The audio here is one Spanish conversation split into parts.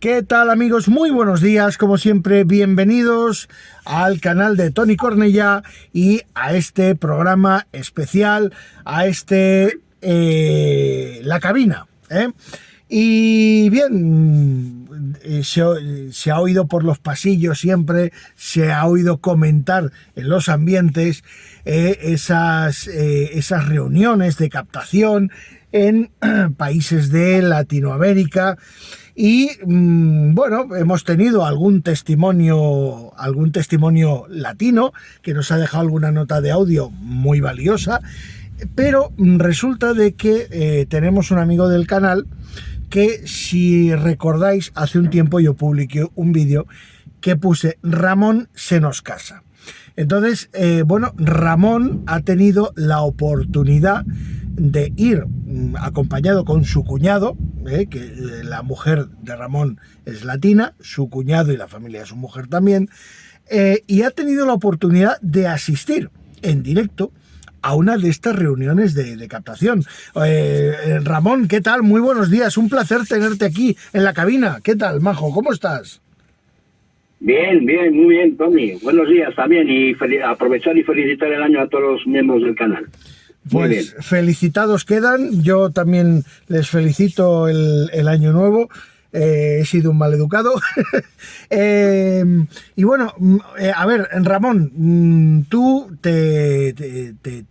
¿Qué tal, amigos? Muy buenos días, como siempre, bienvenidos al canal de Toni Cornellà y a este programa especial, a La Cabina. Y bien, se ha oído por los pasillos siempre, se ha oído comentar en los ambientes esas reuniones de captación en países de Latinoamérica. Y bueno, hemos tenido algún testimonio latino que nos ha dejado alguna nota de audio muy valiosa, pero resulta de que tenemos un amigo del canal que, si recordáis, hace un tiempo yo publiqué un vídeo que puse Ramón se nos casa. Entonces, bueno, Ramón ha tenido la oportunidad de ir acompañado con su cuñado, que la mujer de Ramón es latina, su cuñado y la familia de su mujer también, y ha tenido la oportunidad de asistir en directo a una de estas reuniones de captación. Ramón, ¿qué tal? Muy buenos días, un placer tenerte aquí en la cabina. ¿Qué tal, majo? ¿Cómo estás? Bien, muy bien, Tony. Buenos días también, y aprovechar y felicitar el año a todos los miembros del canal. Pues felicitados quedan, yo también les felicito el año nuevo. He sido un maleducado. Y bueno, a ver, Ramón, tú te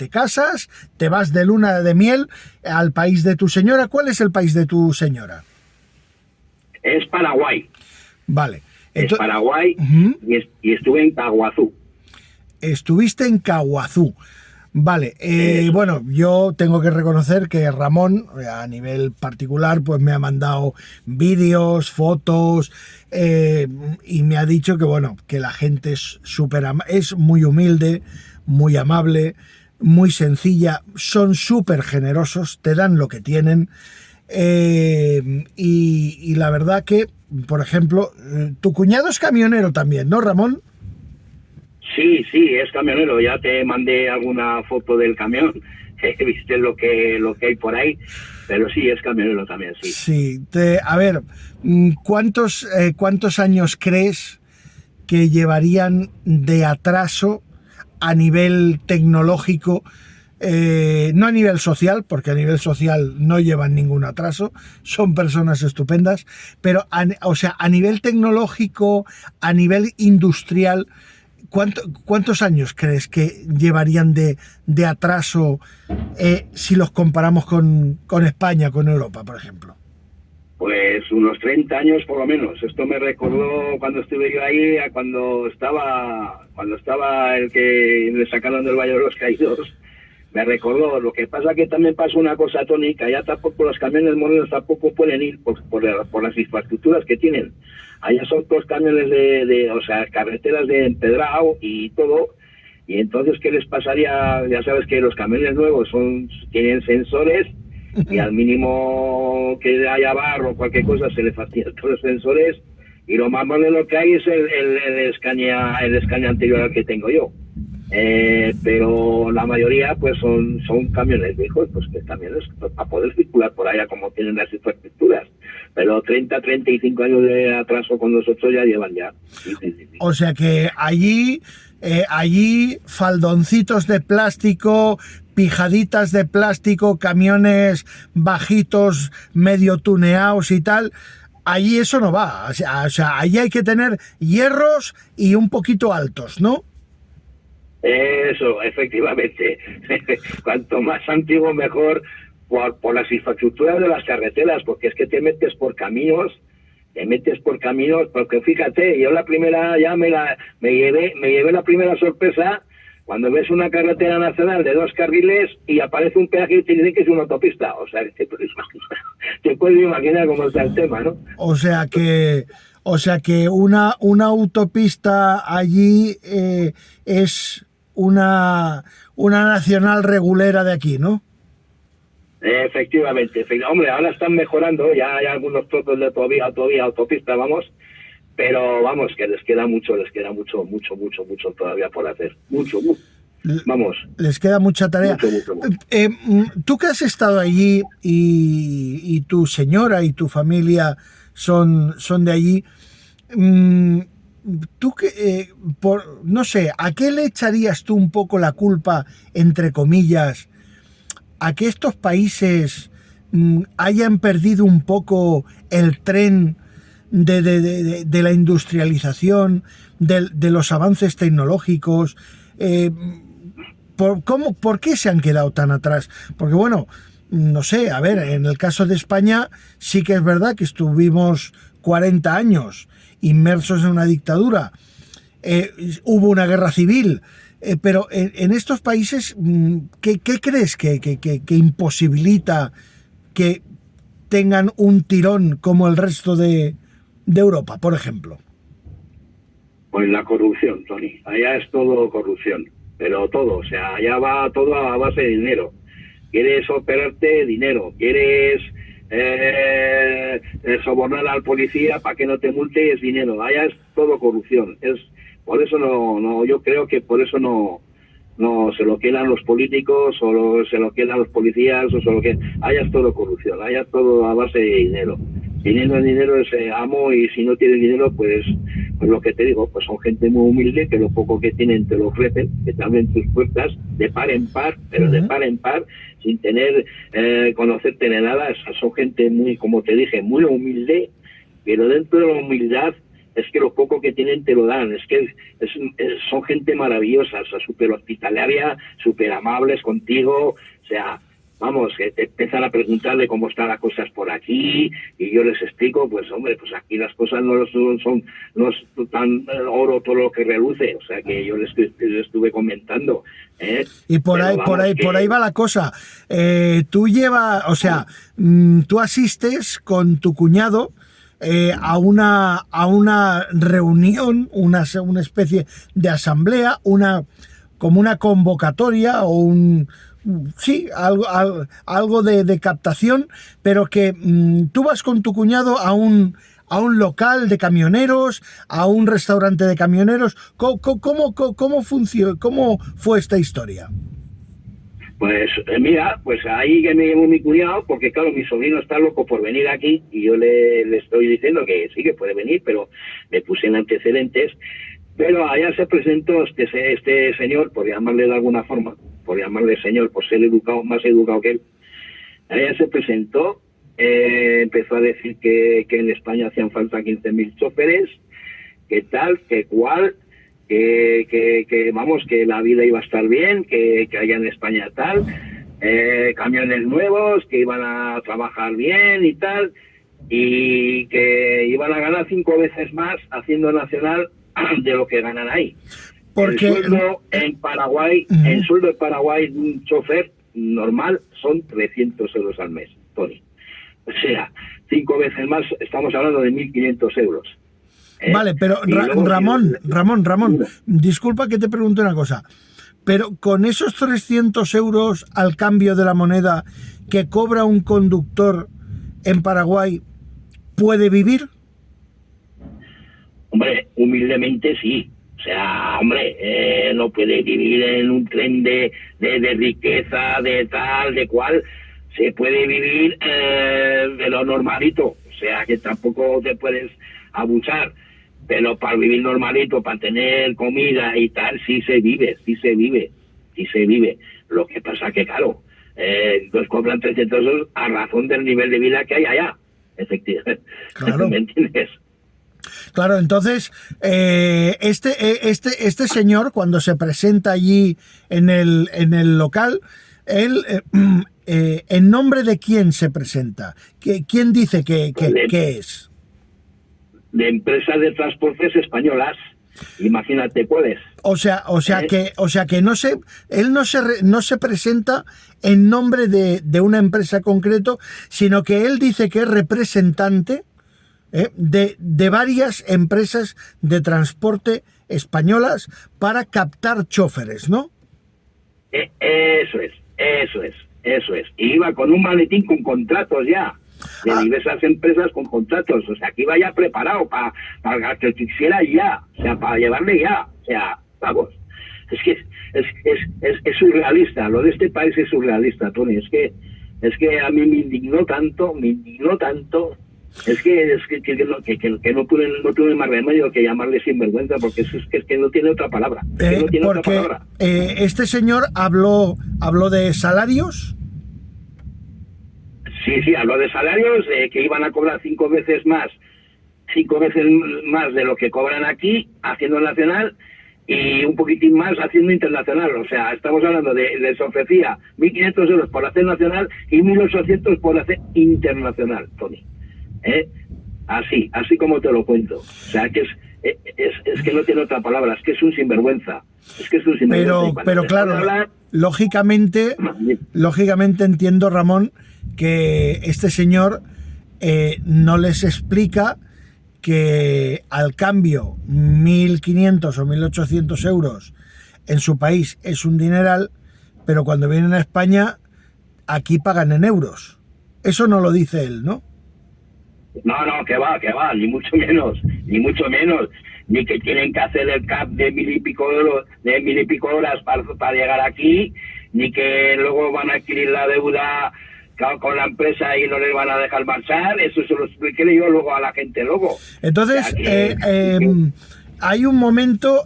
casas, te vas de luna de miel al país de tu señora. ¿Cuál es el país de tu señora? Es Paraguay. Vale. Es Paraguay. Y estuve en Caguazú. Estuviste en Caguazú. Vale, bueno, yo tengo que reconocer que Ramón, a nivel particular, pues me ha mandado vídeos, fotos, y me ha dicho que, bueno, que la gente es muy humilde, muy amable, muy sencilla, son súper generosos, te dan lo que tienen, y la verdad que, por ejemplo, tu cuñado es camionero también, ¿no, Ramón? Sí, es camionero. Ya te mandé alguna foto del camión. Viste lo que hay por ahí. Pero sí, es camionero también, sí. Sí. A ver, ¿cuántos años crees que llevarían de atraso a nivel tecnológico? No a nivel social, porque a nivel social no llevan ningún atraso, son personas estupendas, pero a nivel tecnológico, a nivel industrial, ¿cuántos años crees que llevarían de atraso si los comparamos con España, con Europa, por ejemplo? Pues unos 30 años por lo menos. Esto me recordó cuando estuve yo ahí, a cuando estaba el que le sacaron del Valle de los Caídos. Me recordó. Lo que pasa que también pasa una cosa, Tony, que allá tampoco los camiones modernos tampoco pueden ir por las infraestructuras que tienen. Allá son todos camiones o sea, carreteras de empedrado y todo. Y entonces, ¿qué les pasaría? Ya sabes que los camiones nuevos tienen sensores, y al mínimo que haya barro o cualquier cosa se le fastidian todos los sensores. Y lo más moderno que hay es el Scania anterior al que tengo yo. Pero la mayoría pues son camiones viejos, pues que camiones para poder circular por allá como tienen las infraestructuras. Pero 35 años de atraso con nosotros ya llevan ya. Sí. O sea que allí faldoncitos de plástico, pijaditas de plástico, camiones bajitos, medio tuneados y tal. Allí eso no va. O sea, allí hay que tener hierros y un poquito altos, ¿no? Eso, efectivamente. Cuanto más antiguo mejor, por las infraestructuras de las carreteras, porque es que te metes por caminos, porque fíjate, yo la primera ya me llevé la primera sorpresa cuando ves una carretera nacional de 2 carriles y aparece un peaje y te dicen que es una autopista. O sea, te puedes imaginar cómo está el tema, ¿no? O sea que una autopista allí es una nacional regulera de aquí, ¿no? Efectivamente. Hombre, ahora están mejorando, ya hay algunos trozos de todavía autopista, vamos, pero vamos, que les queda mucho todavía por hacer. Mucho. Vamos. Les queda mucha tarea. Mucho. Tú que has estado allí y tu señora y tu familia son de allí. Tú no sé, ¿a qué le echarías tú un poco la culpa, entre comillas, a que estos países hayan perdido un poco el tren de la industrialización, de los avances tecnológicos? ¿Por qué se han quedado tan atrás? Porque bueno, no sé, a ver, en el caso de España sí que es verdad que estuvimos 40 años inmersos en una dictadura, hubo una guerra civil, pero en estos países, ¿qué crees que imposibilita que tengan un tirón como el resto de Europa, por ejemplo? Pues la corrupción, Tony. Allá es todo corrupción, pero todo, o sea, allá va todo a base de dinero. Quieres operarte, dinero. Quieres sobornar al policía para que no te multe, es dinero. Allá es todo corrupción. Por eso no, yo creo que por eso no se lo quedan los políticos o se lo quedan los policías o se lo quedan. Allá es todo corrupción, allá es todo a base de dinero. Teniendo dinero es amo, y si no tienes dinero, pues lo que te digo, pues son gente muy humilde que lo poco que tienen te lo ofrecen, que te abren tus puertas de par en par, pero de par en par, sin tener conocerte de nada. Son gente muy, como te dije, muy humilde, pero dentro de la humildad es que lo poco que tienen te lo dan. Es que son gente maravillosa, o sea, súper hospitalaria, súper amables contigo, o sea, vamos, que te empiezan a preguntarle cómo están las cosas por aquí, y yo les explico, pues hombre, pues aquí las cosas no son tan oro todo lo que reluce, o sea, que yo les estuve comentando. Y por ahí va la cosa. Tú tú asistes con tu cuñado a una reunión, una especie de asamblea, como una convocatoria o algo de captación, pero que tú vas con tu cuñado a un local de camioneros, a un restaurante de camioneros. ¿Cómo funciona? ¿Cómo fue esta historia? Pues mira, pues ahí que me llevó mi cuñado, porque claro, mi sobrino está loco por venir aquí, y yo le estoy diciendo que sí, que puede venir, pero me puse en antecedentes. Pero allá se presentó este señor, por llamarle de alguna forma, por llamarle señor, por ser más educado que él. Allá se presentó, empezó a decir que en España hacían falta 15.000 choferes, que tal, que cual, que vamos, que la vida iba a estar bien, que allá en España tal, camiones nuevos, que iban a trabajar bien y tal, y que iban a ganar 5 veces más haciendo nacional de lo que ganan ahí. Porque el sueldo en Paraguay, el sueldo en Paraguay de un chofer normal son 300 euros al mes, Tony. O sea, 5 veces más, estamos hablando de 1.500 euros. Vale, pero Ramón, disculpa que te pregunte una cosa, pero con esos 300 euros al cambio de la moneda que cobra un conductor en Paraguay, ¿puede vivir? Hombre, humildemente sí. O sea, hombre, no puede vivir en un tren de riqueza, de tal, de cual. Se puede vivir de lo normalito. O sea, que tampoco te puedes abusar. Pero para vivir normalito, para tener comida y tal, sí se vive. Lo que pasa que, claro, nos cobran 300 euros a razón del nivel de vida que hay allá. Efectivamente. Claro. ¿Me entiendes? Claro, entonces, este señor, cuando se presenta allí en el local, él, ¿en nombre de quién se presenta? ¿Quién dice que es? De empresas de transportes españolas. Imagínate cuáles. O sea que él no se presenta en nombre de una empresa concreto, sino que él dice que es representante de varias empresas de transporte españolas para captar choferes, ¿no? Eso es. Y iba con un maletín con contratos ya, de diversas empresas con contratos. O sea, que iba ya preparado para que quisiera ya, o sea, para llevarle ya. O sea, vamos. Es que es surrealista. Lo de este país es surrealista, Tony. Es que a mí me indignó tanto Que no tiene más remedio que llamarle sinvergüenza, porque es que no tiene otra palabra. Este señor habló de salarios. Sí, habló de salarios, que iban a cobrar 5 veces más de lo que cobran aquí, haciendo nacional, y un poquitín más haciendo internacional. O sea, estamos hablando les ofrecía 1.500 euros por hacer nacional y 1.800 por hacer internacional, Tony. Así como te lo cuento. O sea, que es que no tiene otra palabra, es que es un sinvergüenza. Pero claro, lógicamente entiendo, Ramón, que este señor no les explica que al cambio 1.500 o 1.800 euros en su país es un dineral, pero cuando vienen a España aquí pagan en euros. Eso no lo dice él, ¿no? No, que va, ni mucho menos, ni que tienen que hacer el CAP de 1.000 y pico horas para llegar aquí, ni que luego van a adquirir la deuda con la empresa y no les van a dejar marchar. Eso se lo expliqué yo luego a la gente luego. Entonces, hay un momento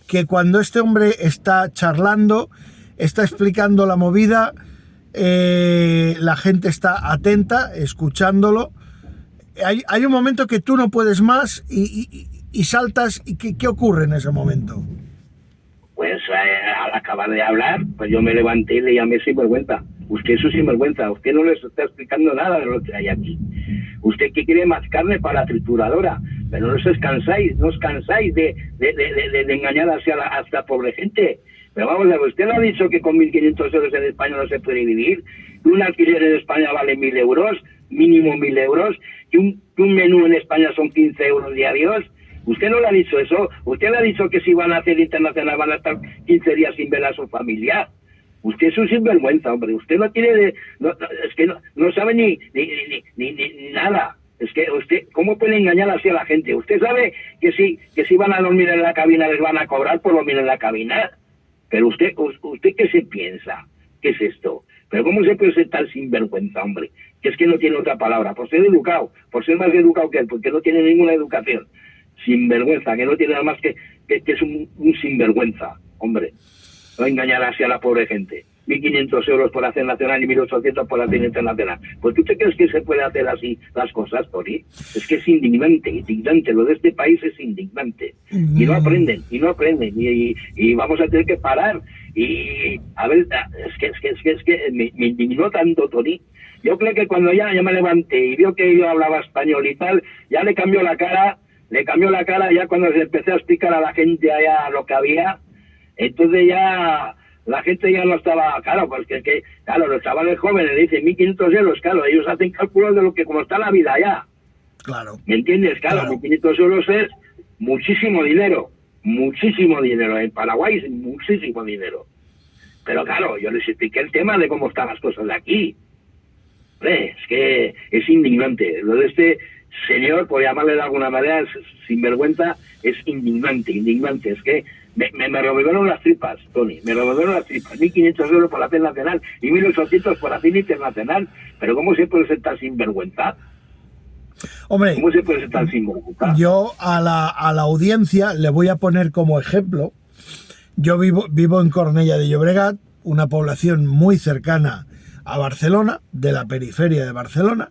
que cuando este hombre está charlando, está explicando la movida, la gente está atenta, escucándolo. Hay un momento que tú no puedes más y saltas. ¿Y qué ocurre en ese momento? Pues al acabar de hablar, pues yo me levanté y le llamé sinvergüenza. Usted es un sinvergüenza, usted no les está explicando nada de lo que hay aquí. Usted que quiere más carne para la trituradora, pero no os cansáis de engañar a esta pobre gente. Pero vamos a ver, usted le ha dicho que con 1.500 euros en España no se puede vivir, que un alquiler en España vale 1.000 euros, mínimo 1.000 euros, que un menú en España son 15 euros diarios. Usted no le ha dicho eso. Usted le ha dicho que si van a hacer internacional van a estar 15 días sin ver a su familia. Usted es un sinvergüenza, hombre. Usted no tiene... es que no sabe ni nada. Es que usted... ¿Cómo puede engañar así a la gente? Usted sabe que si van a dormir en la cabina les van a cobrar por dormir en la cabina. Pero usted ¿qué se piensa? ¿Qué es esto? Pero ¿cómo se puede ser tan sinvergüenza, hombre? Que es que no tiene otra palabra. Por ser educado, por ser más educado que él, porque no tiene ninguna educación. Sinvergüenza, que no tiene nada más que es un sinvergüenza, hombre. No engañar así a la pobre gente. 1.500 euros por hacer nacional y 1.800 por hacer internacional. Pues ¿tú te crees que se puede hacer así las cosas, Tori? Es que es indignante. Lo de este país es indignante. Y no aprenden. Y vamos a tener que parar. Y a ver, es que me indignó tanto, Tori. Yo creo que cuando ya me levanté y vio que yo hablaba español y tal, ya le cambió la cara ya cuando se empecé a explicar a la gente allá lo que había. Entonces ya la gente ya no estaba, claro, pues claro, los chavales jóvenes le dicen 1.500 euros, claro, ellos hacen cálculos de lo que como está la vida allá. Claro. ¿Me entiendes? Claro, 1.500 euros es muchísimo dinero. En Paraguay es muchísimo dinero. Pero claro, yo les expliqué el tema de cómo están las cosas de aquí. Es que es indignante. Lo de este señor, por llamarle de alguna manera, sinvergüenza, es indignante. Es que me revolvieron las tripas, Tony, 1.500 euros por hacer nacional y 1.800 por hacer internacional. Pero ¿cómo se puede ser tan sinvergüenza? Hombre, ¿cómo se puede ser tan sinvergüenza? Yo a la audiencia le voy a poner como ejemplo. Yo vivo en Cornellà de Llobregat, una población muy cercana a Barcelona, de la periferia de Barcelona.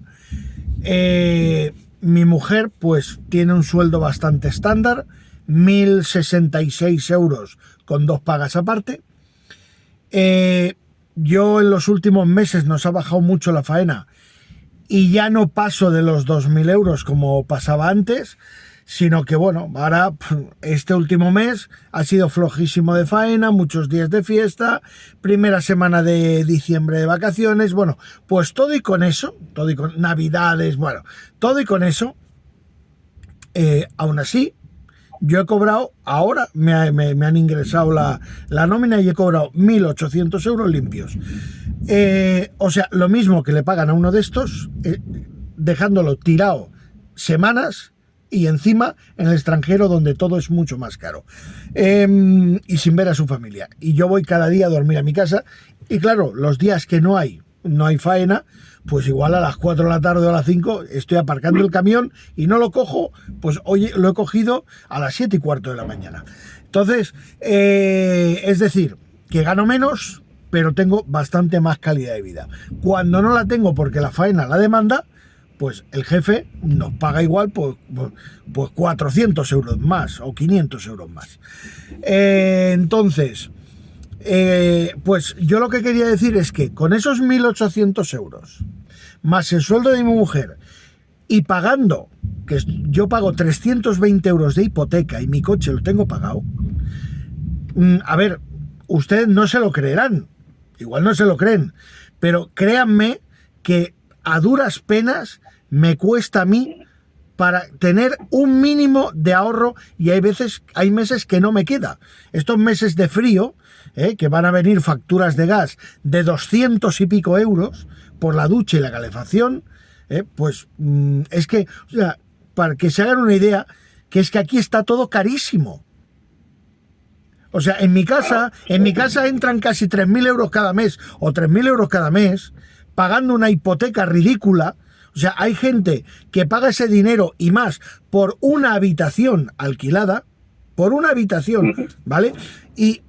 Mi mujer pues tiene un sueldo bastante estándar, 1.066 euros con 2 pagas aparte. Yo en los últimos meses nos ha bajado mucho la faena y ya no paso de los 2.000 euros como pasaba antes, sino que bueno, ahora este último mes ha sido flojísimo de faena, muchos días de fiesta, primera semana de diciembre de vacaciones, bueno, pues todo y con navidades, bueno, todo y con eso, aún así, yo he cobrado, ahora me han ingresado la nómina y he cobrado 1.800 euros limpios. O sea, lo mismo que le pagan a uno de estos, dejándolo tirado semanas y encima en el extranjero donde todo es mucho más caro. Y sin ver a su familia. Y yo voy cada día a dormir a mi casa y claro, los días que no hay no hay faena, pues igual a las 4 de la tarde o a las 5 estoy aparcando el camión y no lo cojo, pues hoy lo he cogido a las 7:15 de la mañana. Entonces, es decir, que gano menos, pero tengo bastante más calidad de vida. Cuando no la tengo porque la faena la demanda, pues el jefe nos paga igual pues 400 euros más o 500 euros más. Entonces, pues yo lo que quería decir es que con esos 1.800 euros, más el sueldo de mi mujer, y pagando, que yo pago 320 euros de hipoteca y mi coche lo tengo pagado, a ver, ustedes no se lo creerán, igual no se lo creen, pero créanme que a duras penas me cuesta a mí para tener un mínimo de ahorro, y hay meses que no me queda. Estos meses de frío, que van a venir facturas de gas de 200 y pico euros por la ducha y la calefacción, pues es que, o sea, para que se hagan una idea, que es que aquí está todo carísimo. O sea, en mi casa entran casi 3.000 euros cada mes o 3.000 euros cada mes pagando una hipoteca ridícula. O sea, hay gente que paga ese dinero y más por una habitación alquilada, por una habitación, ¿vale? Y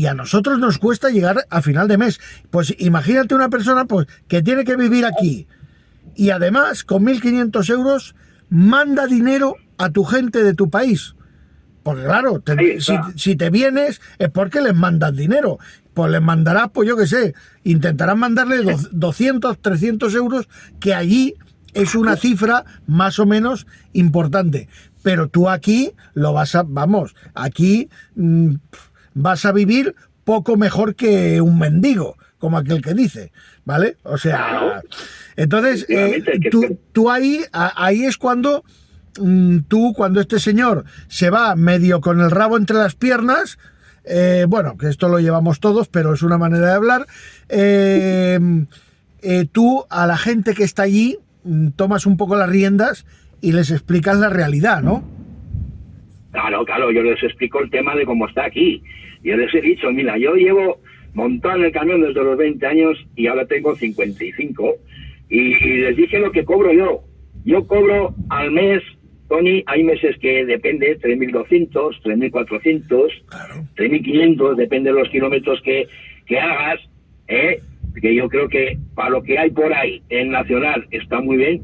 a nosotros nos cuesta llegar a final de mes. Pues imagínate una persona pues que tiene que vivir aquí y además con 1.500 euros manda dinero a tu gente de tu país. Porque claro, si te vienes es porque les mandas dinero. Pues les mandarás, pues yo qué sé, intentarás mandarle 200, 300 euros, que allí es una cifra más o menos importante. Pero tú aquí lo vas a, aquí vas a vivir poco mejor que un mendigo, como aquel que dice, ¿vale? O sea, entonces, tú ahí es cuando... cuando este señor se va medio con el rabo entre las piernas, bueno, que esto lo llevamos todos, pero es una manera de hablar, tú a la gente que está allí tomas un poco las riendas y les explicas la realidad, ¿no? Claro, yo les explico el tema de cómo está aquí. Yo les he dicho, mira, yo llevo montado en el camión desde los 20 años y ahora tengo 55, y les dije lo que cobro yo. Yo cobro al mes, Tony, hay meses que depende, 3.200, 3.400, claro, 3.500, depende de los kilómetros que hagas, que yo creo que para lo que hay por ahí en Nacional está muy bien,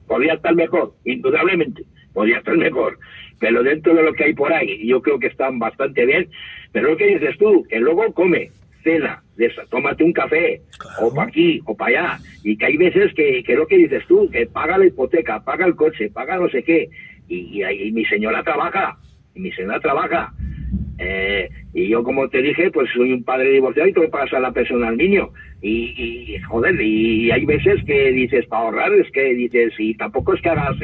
podría estar mejor, indudablemente, podría estar mejor, pero dentro de lo que hay por ahí yo creo que están bastante bien. Pero lo que dices tú, que luego come, cena, tómate un café, claro, o para aquí o para allá, y que hay veces que lo que dices tú, que paga la hipoteca, paga el coche, paga no sé qué, y mi señora trabaja, y yo, como te dije, pues soy un padre divorciado y tengo que pagar a la pensión al niño, y joder, y hay veces que dices, para ahorrar, es que dices, y tampoco es que hagas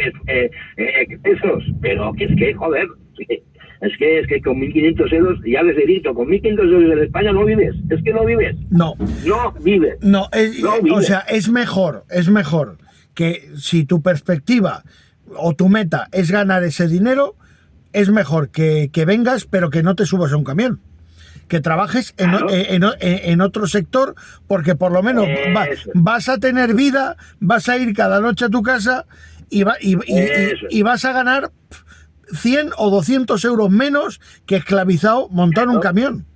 excesos, pero que es que, joder, es que con 1.500 euros, ya les he dicho, con 1.500 euros en España no vives, es que no vives. No vives. O sea, es mejor que si tu perspectiva o tu meta es ganar ese dinero, es mejor que vengas, pero que no te subas a un camión, que trabajes en otro sector, porque por lo menos vas a tener vida, vas a ir cada noche a tu casa y vas a ganar 100 o 200 euros menos que esclavizado montado en un camión.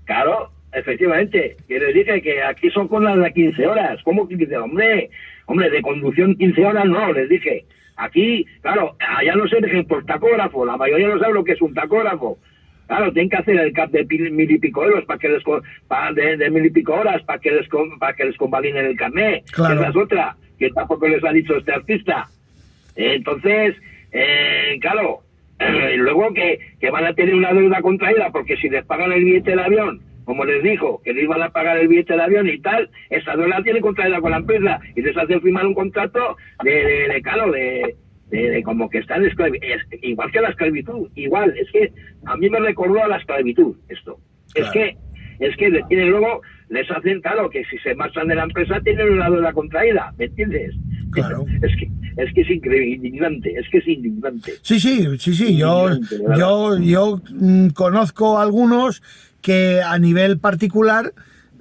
Claro, efectivamente. Que les dije que aquí son con las de 15 horas. ¿Cómo que 15 horas? Hombre, de conducción 15 horas no, les dije. Aquí, claro, allá no se dejen por tacógrafo. La mayoría no sabe lo que es un tacógrafo. Claro, tienen que hacer el CAP de 1.000 y pico euros de 1.000 y pico horas para que les convaliden el carnet. Claro. Esa es otra, que tampoco les ha dicho este artista. Entonces, claro, luego que van a tener una deuda contraída, porque si les pagan el billete del avión, como les dijo, que les van a pagar el billete del avión y tal, esa deuda la tienen contraída con la empresa y les hacen firmar un contrato de como que están igual que la esclavitud, igual. Es que a mí me recordó a la esclavitud esto. Claro. Es que luego les hacen, claro, que si se marchan de la empresa tienen una deuda contraída, ¿me entiendes? Claro. Es que es indignante, Sí. Yo conozco algunos que a nivel particular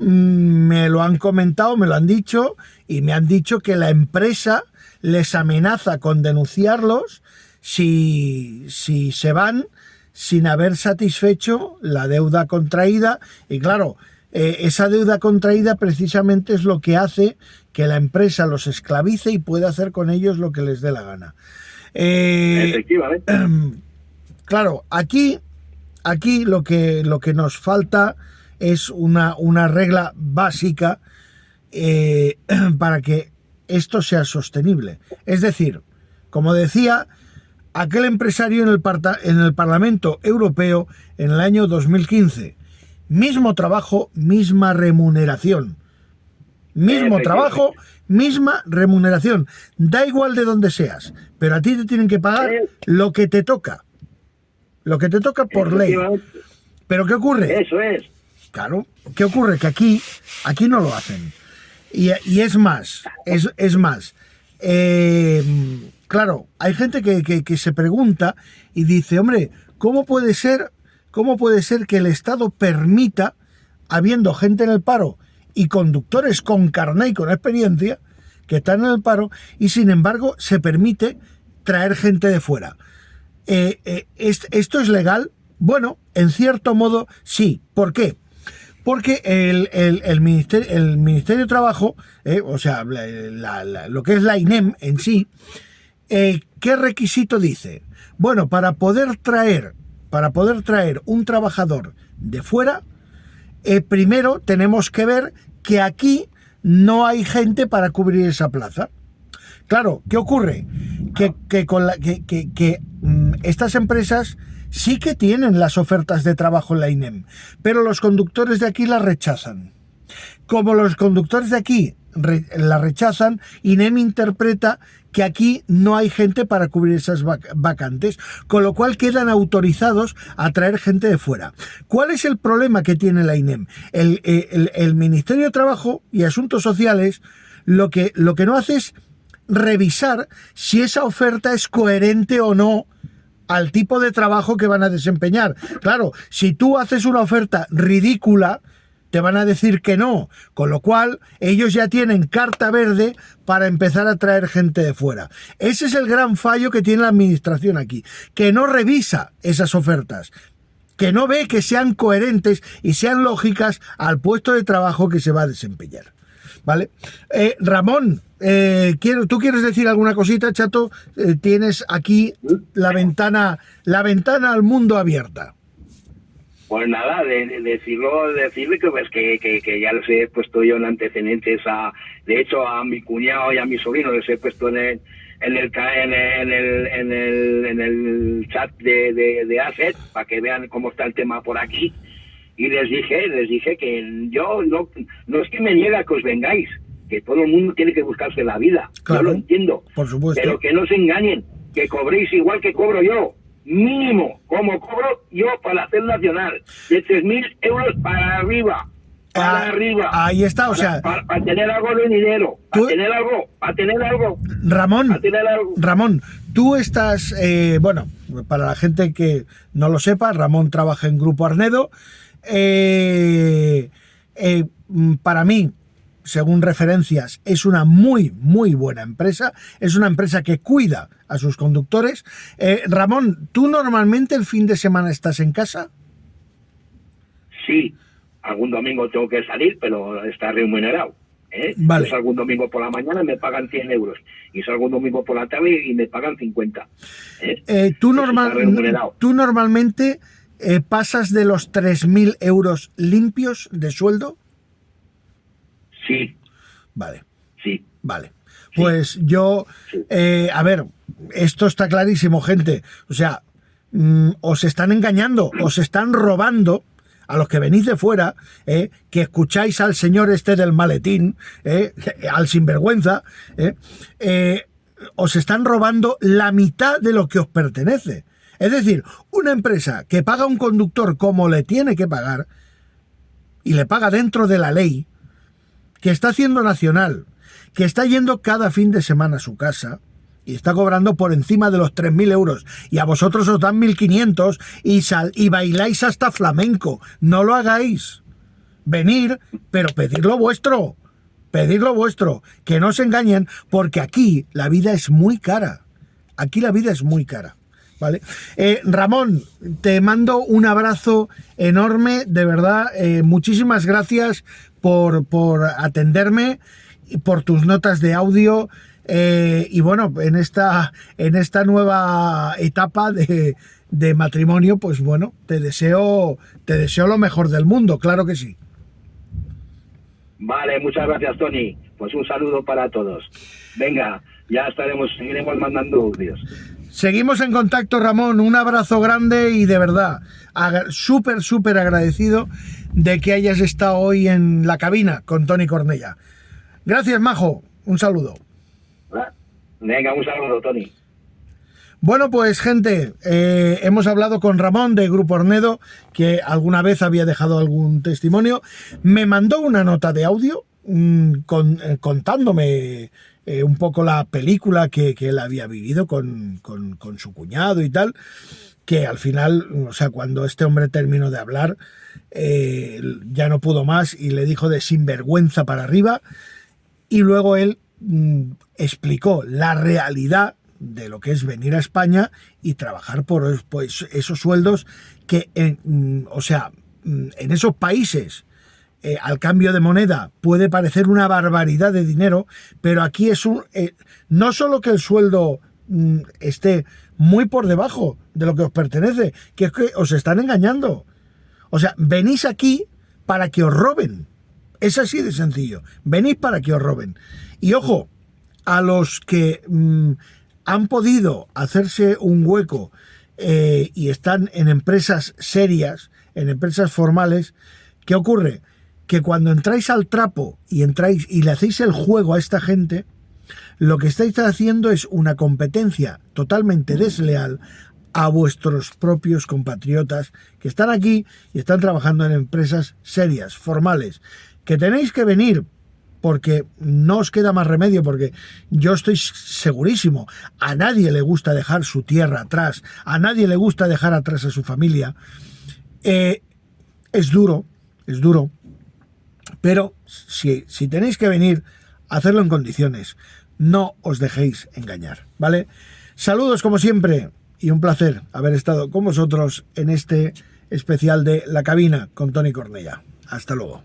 me lo han comentado, me lo han dicho, y me han dicho que la empresa les amenaza con denunciarlos si se van sin haber satisfecho la deuda contraída. Y claro, esa deuda contraída precisamente es lo que hace que la empresa los esclavice y pueda hacer con ellos lo que les dé la gana. Efectivamente. Claro, aquí lo que nos falta es una regla básica para que esto sea sostenible. Es decir, como decía aquel empresario en el Parlamento Europeo en el año 2015, mismo trabajo, misma remuneración. Mismo trabajo, misma remuneración. Da igual de dónde seas, pero a ti te tienen que pagar lo que te toca. Lo que te toca por ley. ¿Pero qué ocurre? Eso es. Claro, ¿qué ocurre? Que aquí no lo hacen. Y es más, claro, hay gente que se pregunta y dice, hombre, ¿cómo puede ser que el Estado permita, habiendo gente en el paro y conductores con carné y con experiencia, que están en el paro, y sin embargo se permite traer gente de fuera? ¿Esto es legal? Bueno, en cierto modo sí. ¿Por qué? Porque el Ministerio de Trabajo, o sea, lo que es la INEM en sí, ¿qué requisito dice? Bueno, para poder traer un trabajador de fuera, primero tenemos que ver que aquí no hay gente para cubrir esa plaza. Claro, ¿qué ocurre? Que estas empresas sí que tienen las ofertas de trabajo en la INEM, pero los conductores de aquí las rechazan. Como los conductores de aquí la rechazan, INEM interpreta que aquí no hay gente para cubrir esas vacantes, con lo cual quedan autorizados a traer gente de fuera. ¿Cuál es el problema que tiene la INEM? El Ministerio de Trabajo y Asuntos Sociales lo que no hace es revisar si esa oferta es coherente o no al tipo de trabajo que van a desempeñar. Claro, si tú haces una oferta ridícula, te van a decir que no, con lo cual ellos ya tienen carta verde para empezar a traer gente de fuera. Ese es el gran fallo que tiene la administración aquí, que no revisa esas ofertas, que no ve que sean coherentes y sean lógicas al puesto de trabajo que se va a desempeñar. ¿Vale? Ramón, ¿tú quieres decir alguna cosita, chato? Tienes aquí la ventana al mundo abierta. Pues nada, decirle que pues que ya les he puesto yo en antecedentes de hecho a mi cuñado y a mi sobrino les he puesto en el chat de ASET para que vean cómo está el tema por aquí. Y les dije que yo no es que me niega que os vengáis, que todo el mundo tiene que buscarse la vida. Claro, yo lo entiendo, por supuesto. Pero que no se engañen, que cobréis igual que cobro yo, mínimo, como cobro yo para la CEL nacional, de 3.000 euros para arriba. Ahí está, o sea... Para tener algo de dinero, para tener algo. Ramón, tú estás... bueno, para la gente que no lo sepa, Ramón trabaja en Grupo Arnedo. Para mí, según referencias, es una muy, muy buena empresa. Es una empresa que cuida a sus conductores. Ramón, ¿tú normalmente el fin de semana estás en casa? Sí, algún domingo tengo que salir, pero está remunerado. Vale. Yo salgo un domingo por la mañana y me pagan 100 euros. Y salgo un domingo por la tarde y me pagan 50. ¿Tú normalmente pasas de los 3.000 euros limpios de sueldo? Sí. Vale. Sí. Vale. Pues yo, a ver, esto está clarísimo, gente. O sea, os están engañando, os están robando a los que venís de fuera, que escucháis al señor este del maletín, al sinvergüenza, os están robando la mitad de lo que os pertenece. Es decir, una empresa que paga a un conductor como le tiene que pagar, y le paga dentro de la ley, que está haciendo nacional, que está yendo cada fin de semana a su casa y está cobrando por encima de los 3.000 euros y a vosotros os dan 1.500 y bailáis hasta flamenco. No lo hagáis. venir, pero pedir lo vuestro, que no se engañen, porque aquí la vida es muy cara, ¿vale? Ramón, te mando un abrazo enorme, de verdad, muchísimas gracias por atenderme y por tus notas de audio, y bueno, en esta nueva etapa de matrimonio, pues bueno, te deseo lo mejor del mundo, claro que sí. Vale, muchas gracias, Tony. Pues un saludo para todos. Venga, ya seguiremos mandando audios. Seguimos en contacto, Ramón. Un abrazo grande y de verdad, súper agradecido de que hayas estado hoy en la cabina con Tony Cornellà. Gracias, majo. Un saludo. Venga, un saludo, Tony. Bueno, pues gente, hemos hablado con Ramón de Grupo Ornedo, que alguna vez había dejado algún testimonio. Me mandó una nota de audio contándome un poco la película que él había vivido con su cuñado y tal, que al final, o sea, cuando este hombre terminó de hablar, ya no pudo más y le dijo de sinvergüenza para arriba, y luego él explicó la realidad de lo que es venir a España y trabajar por pues, esos sueldos que, o sea, en esos países, al cambio de moneda, puede parecer una barbaridad de dinero, pero aquí es no solo que el sueldo esté muy por debajo de lo que os pertenece, que es que os están engañando. O sea, venís aquí para que os roben. Es así de sencillo. Venís para que os roben. Y ojo, a los que han podido hacerse un hueco y están en empresas serias, en empresas formales, ¿qué ocurre? Que cuando entráis al trapo y entráis y le hacéis el juego a esta gente, lo que estáis haciendo es una competencia totalmente desleal a vuestros propios compatriotas que están aquí y están trabajando en empresas serias, formales, que tenéis que venir porque no os queda más remedio, porque yo estoy segurísimo, a nadie le gusta dejar su tierra atrás, a nadie le gusta dejar atrás a su familia. Es duro, pero si tenéis que venir, hacerlo en condiciones, no os dejéis engañar, ¿vale? Saludos como siempre y un placer haber estado con vosotros en este especial de La Cabina con Tony Cornellà. Hasta luego.